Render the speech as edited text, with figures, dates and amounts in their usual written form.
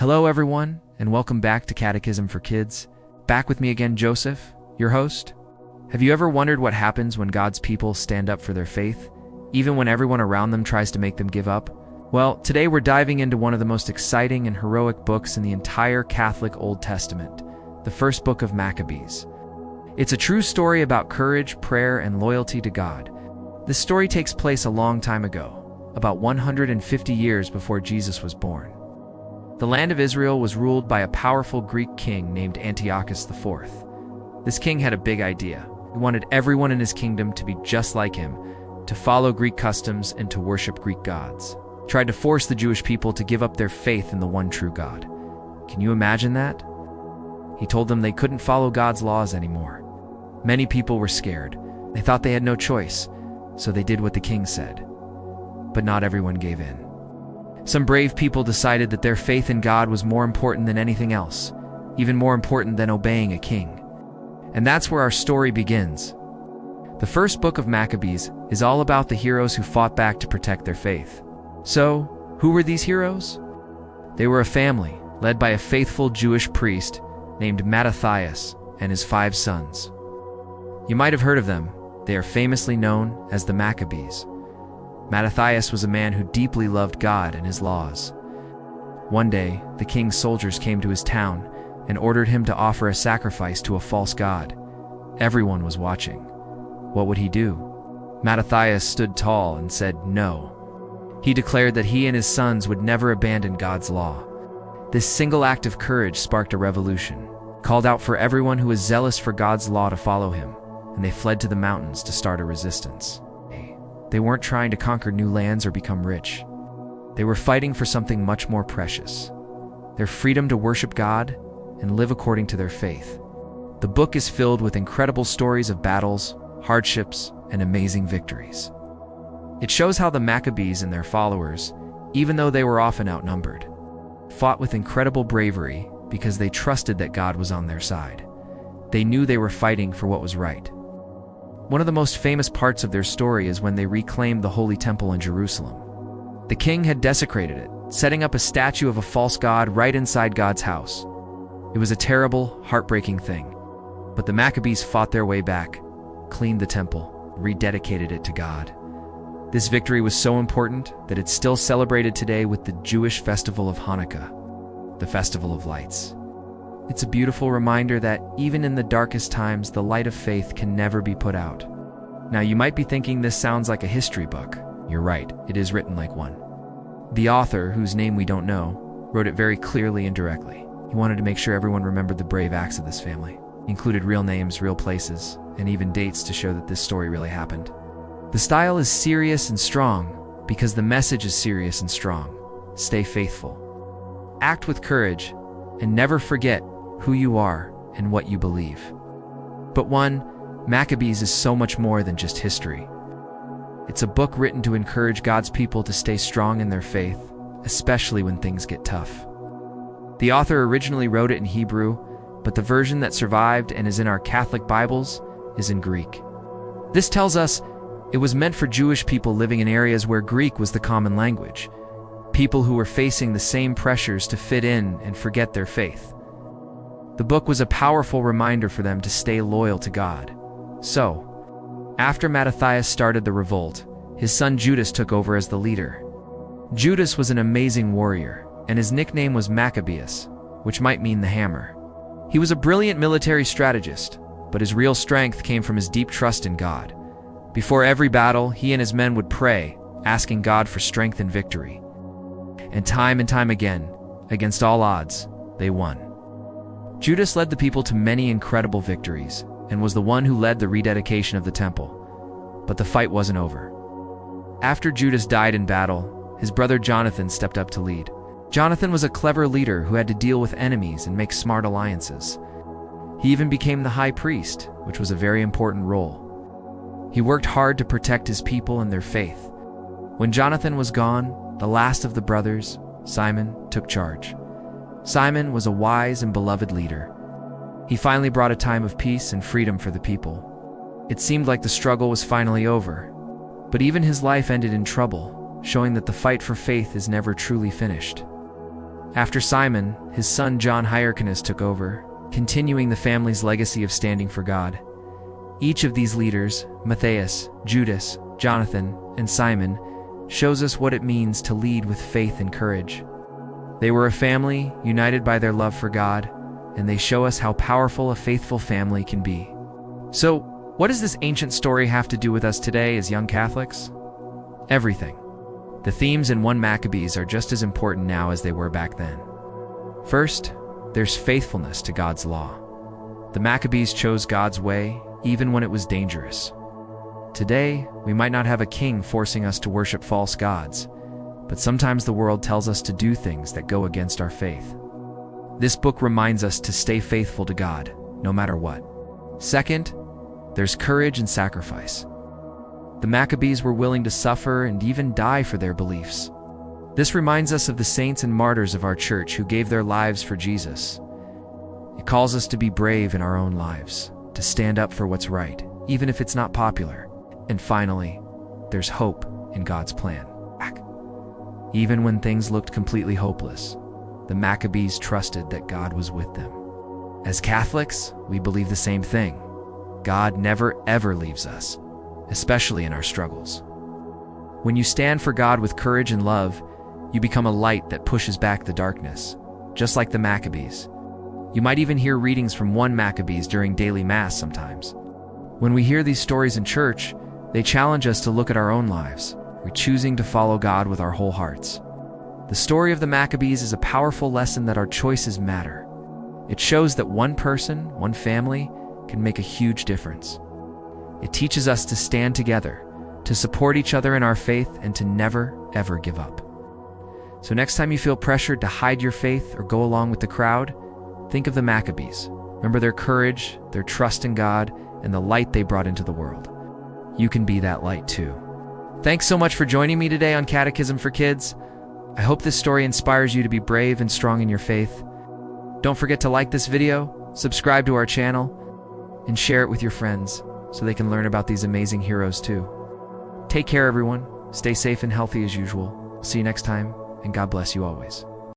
Hello everyone, and welcome back to Catechism for Kids. Back with me again, Joseph, your host. Have you ever wondered what happens when God's people stand up for their faith, even when everyone around them tries to make them give up? Well, today we're diving into one of the most exciting and heroic books in the entire Catholic Old Testament, the First Book of Maccabees. It's a true story about courage, prayer, and loyalty to God. This story takes place a long time ago, about 150 years before Jesus was born. The land of Israel was ruled by a powerful Greek king named Antiochus IV. This king had a big idea. He wanted everyone in his kingdom to be just like him, to follow Greek customs and to worship Greek gods. He tried to force the Jewish people to give up their faith in the one true God. Can you imagine that? He told them they couldn't follow God's laws anymore. Many people were scared. They thought they had no choice, so they did what the king said. But not everyone gave in. Some brave people decided that their faith in God was more important than anything else, even more important than obeying a king. And that's where our story begins. The First Book of Maccabees is all about the heroes who fought back to protect their faith. So, who were these heroes? They were a family led by a faithful Jewish priest named Mattathias and his 5 sons. You might have heard of them. They are famously known as the Maccabees. Mattathias was a man who deeply loved God and his laws. One day, the king's soldiers came to his town and ordered him to offer a sacrifice to a false god. Everyone was watching. What would he do? Mattathias stood tall and said no. He declared that he and his sons would never abandon God's law. This single act of courage sparked a revolution, called out for everyone who was zealous for God's law to follow him, and they fled to the mountains to start a resistance. They weren't trying to conquer new lands or become rich. They were fighting for something much more precious: their freedom to worship God and live according to their faith. The book is filled with incredible stories of battles, hardships, and amazing victories. It shows how the Maccabees and their followers, even though they were often outnumbered, fought with incredible bravery because they trusted that God was on their side. They knew they were fighting for what was right. One of the most famous parts of their story is when they reclaimed the Holy Temple in Jerusalem. The king had desecrated it, setting up a statue of a false god right inside God's house. It was a terrible, heartbreaking thing. But the Maccabees fought their way back, cleaned the temple, rededicated it to God. This victory was so important that it's still celebrated today with the Jewish festival of Hanukkah, the Festival of Lights. It's a beautiful reminder that even in the darkest times, the light of faith can never be put out. Now, you might be thinking this sounds like a history book. You're right, it is written like one. The author, whose name we don't know, wrote it very clearly and directly. He wanted to make sure everyone remembered the brave acts of this family. He included real names, real places, and even dates to show that this story really happened. The style is serious and strong because the message is serious and strong. Stay faithful. Act with courage, and never forget who you are and what you believe. But Maccabees is so much more than just history. It's a book written to encourage God's people to stay strong in their faith, especially when things get tough. The author originally wrote it in Hebrew, but the version that survived and is in our Catholic Bibles is in Greek. This tells us it was meant for Jewish people living in areas where Greek was the common language, people who were facing the same pressures to fit in and forget their faith. The book was a powerful reminder for them to stay loyal to God. So, after Mattathias started the revolt, his son Judas took over as the leader. Judas was an amazing warrior, and his nickname was Maccabeus, which might mean the hammer. He was a brilliant military strategist, but his real strength came from his deep trust in God. Before every battle, he and his men would pray, asking God for strength and victory. And time again, against all odds, they won. Judas led the people to many incredible victories and was the one who led the rededication of the temple. But the fight wasn't over. After Judas died in battle, his brother Jonathan stepped up to lead. Jonathan was a clever leader who had to deal with enemies and make smart alliances. He even became the high priest, which was a very important role. He worked hard to protect his people and their faith. When Jonathan was gone, the last of the brothers, Simon, took charge. Simon was a wise and beloved leader. He finally brought a time of peace and freedom for the people. It seemed like the struggle was finally over, but even his life ended in trouble, showing that the fight for faith is never truly finished. After Simon, his son John Hyrcanus took over, continuing the family's legacy of standing for God. Each of these leaders, Mattathias, Judas, Jonathan, and Simon, shows us what it means to lead with faith and courage. They were a family united by their love for God, and they show us how powerful a faithful family can be. So, what does this ancient story have to do with us today as young Catholics? Everything. The themes in 1 Maccabees are just as important now as they were back then. First, there's faithfulness to God's law. The Maccabees chose God's way, even when it was dangerous. Today, we might not have a king forcing us to worship false gods, but sometimes the world tells us to do things that go against our faith. This book reminds us to stay faithful to God, no matter what. Second, there's courage and sacrifice. The Maccabees were willing to suffer and even die for their beliefs. This reminds us of the saints and martyrs of our church who gave their lives for Jesus. It calls us to be brave in our own lives, to stand up for what's right, even if it's not popular. And finally, there's hope in God's plan. Even when things looked completely hopeless, the Maccabees trusted that God was with them. As Catholics, we believe the same thing. God never ever leaves us, especially in our struggles. When you stand for God with courage and love, you become a light that pushes back the darkness, just like the Maccabees. You might even hear readings from 1 Maccabees during daily Mass sometimes. When we hear these stories in church, they challenge us to look at our own lives. We're choosing to follow God with our whole hearts. The story of the Maccabees is a powerful lesson that our choices matter. It shows that one person, one family, can make a huge difference. It teaches us to stand together, to support each other in our faith, and to never, ever give up. So next time you feel pressured to hide your faith or go along with the crowd, think of the Maccabees. Remember their courage, their trust in God, and the light they brought into the world. You can be that light too. Thanks so much for joining me today on Catechism for Kids. I hope this story inspires you to be brave and strong in your faith. Don't forget to like this video, subscribe to our channel, and share it with your friends so they can learn about these amazing heroes too. Take care, everyone. Stay safe and healthy as usual. See you next time, and God bless you always.